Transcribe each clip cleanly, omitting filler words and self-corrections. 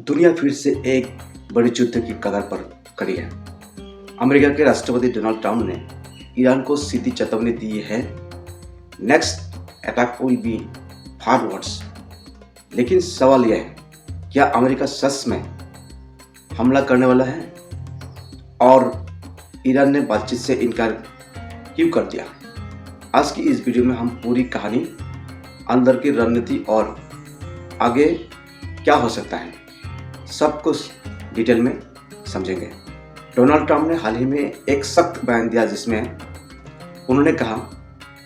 दुनिया फिर से एक बड़े युद्ध की कगार पर खड़ी है। अमेरिका के राष्ट्रपति डोनाल्ड ट्रंप ने ईरान को सीधी चेतावनी दी है, next attack will be far worse. लेकिन सवाल यह है, क्या अमेरिका सच में हमला करने वाला है और ईरान ने बातचीत से इनकार क्यों कर दिया? आज की इस वीडियो में हम पूरी कहानी, अंदर की रणनीति और आगे क्या हो सकता है, सब कुछ डिटेल में समझेंगे। डोनाल्ड ट्रंप ने हाल ही में एक सख्त बयान दिया जिसमें उन्होंने कहा,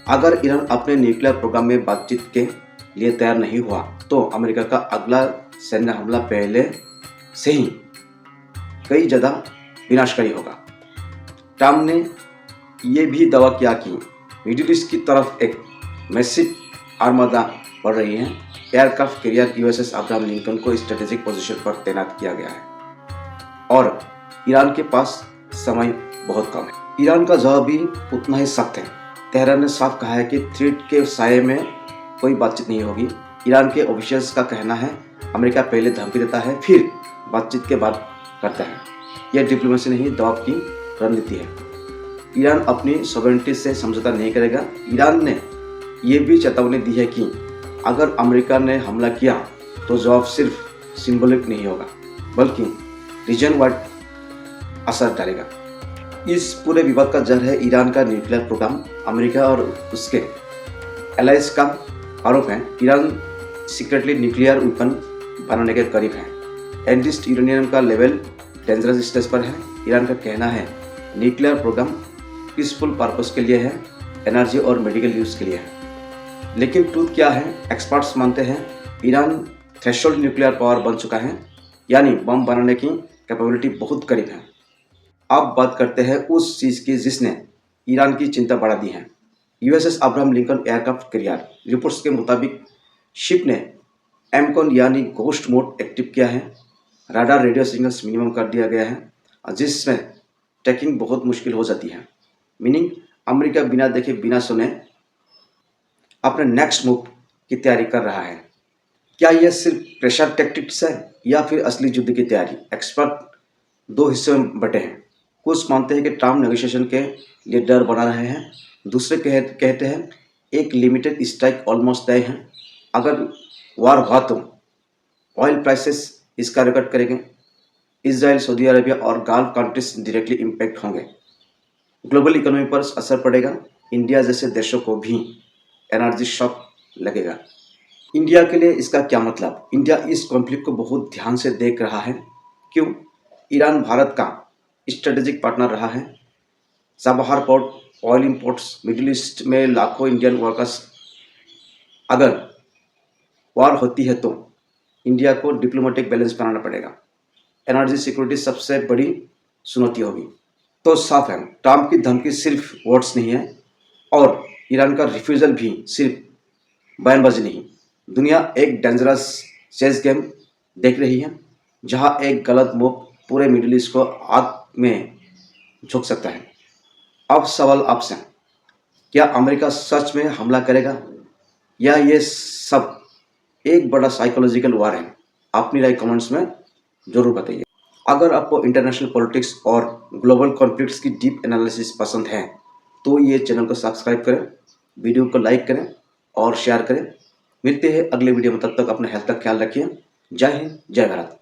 अगर ईरान अपने न्यूक्लियर प्रोग्राम में बातचीत के लिए तैयार नहीं हुआ तो अमेरिका का अगला सैन्य हमला पहले से ही कई ज़्यादा विनाशकारी होगा। ट्रंप ने यह भी दावा किया कि मिडिल ईस्ट की तरफ एक मैसिव आर्मदा बढ़ रही है। Aircraft carrier USS Abraham Lincoln को स्ट्रेटेजिक पोजीशन पर तैनात किया गया है और ईरान के पास समय बहुत कम है। ईरान का जवाब भी उतना ही सख्त है। तेहरान ने साफ कहा है कि थ्रेट के साये में कोई बातचीत नहीं होगी। ईरान के ऑफिशियल्स का कहना है, अमेरिका पहले धमकी देता है फिर बातचीत के बाद करता है। यह डिप्लोमेसी नहीं, दबाव की रणनीति है। ईरान अपनी सॉवरेनिटी से समझौता नहीं करेगा। ईरान ने यह भी चेतावनी दी है कि अगर अमेरिका ने हमला किया तो जवाब सिर्फ सिंबॉलिक नहीं होगा बल्कि रीजन वाइड असर डालेगा। इस पूरे विवाद का जड़ है ईरान का न्यूक्लियर प्रोग्राम। अमेरिका और उसके एलाइज का आरोप है ईरान सीक्रेटली न्यूक्लियर वेपन बनाने के करीब है। एनरिच्ड यूरेनियम का लेवल डेंजरस स्टेज पर है। ईरान का कहना है न्यूक्लियर प्रोग्राम पीसफुल पर्पस के लिए है, एनर्जी और मेडिकल यूज के लिए है। लेकिन ट्रूथ क्या है? एक्सपर्ट्स मानते हैं ईरान थ्रेशोल्ड न्यूक्लियर पावर बन चुका है, यानी बम बनाने की कैपेबिलिटी बहुत करीब है। अब बात करते हैं उस चीज़ की जिसने ईरान की चिंता बढ़ा दी है। USS Abraham Lincoln aircraft carrier reports के मुताबिक शिप ने एमकॉन यानी घोस्ट मोड एक्टिव किया है। राडार रेडियो सिग्नल्स मिनिमम कर दिया गया है जिसमें ट्रैकिंग बहुत मुश्किल हो जाती है। मीनिंग अमेरिका बिना देखे बिना सुने अपने नेक्स्ट मूव की तैयारी कर रहा है। क्या यह सिर्फ प्रेशर टैक्टिक्स है या फिर असली युद्ध की तैयारी? एक्सपर्ट दो हिस्सों में बटे हैं। कुछ मानते हैं कि ट्रंप नेगोशिएशन के लिए डर बना रहे हैं। दूसरे कहते हैं एक लिमिटेड स्ट्राइक ऑलमोस्ट तय है। अगर वार हुआ तो ऑयल प्राइसेस इसका रिकॉर्ड करेंगे। इजराइल, सऊदी अरेबिया और गल्फ कंट्रीज डायरेक्टली इम्पैक्ट होंगे। ग्लोबल इकोनॉमी पर असर पड़ेगा। इंडिया जैसे देशों को भी एनर्जी शॉक लगेगा। इंडिया के लिए इसका क्या मतलब? इंडिया इस कॉन्फ्लिक्ट को बहुत ध्यान से देख रहा है। क्यों? ईरान भारत का स्ट्रेटेजिक पार्टनर रहा है। Chabahar port, oil imports, middle east में लाखों इंडियन वर्कर्स। अगर वार होती है तो इंडिया को डिप्लोमेटिक बैलेंस बनाना पड़ेगा। एनर्जी सिक्योरिटी सबसे बड़ी चुनौती होगी। तो साफ है, ट्रंप की धमकी सिर्फ वर्ड्स नहीं है और ईरान का रिफ्यूजल भी सिर्फ बयानबाजी नहीं। दुनिया एक डेंजरस चेस गेम देख रही है जहां एक गलत मूव पूरे मिडिल ईस्ट को आग में झोंक सकता है। अब सवाल आपसे, क्या अमेरिका सच में हमला करेगा या ये सब एक बड़ा साइकोलॉजिकल वार है? अपनी राय कमेंट्स में जरूर बताइए। अगर आपको इंटरनेशनल पॉलिटिक्स और ग्लोबल कॉन्फ्लिक्ट्स की डीप एनालिसिस पसंद है तो ये चैनल को सब्सक्राइब करें, वीडियो को लाइक करें और शेयर करें। मिलते हैं अगले वीडियो में, तब तक अपने हेल्थ का ख्याल रखिए। जय हिंद, जय भारत।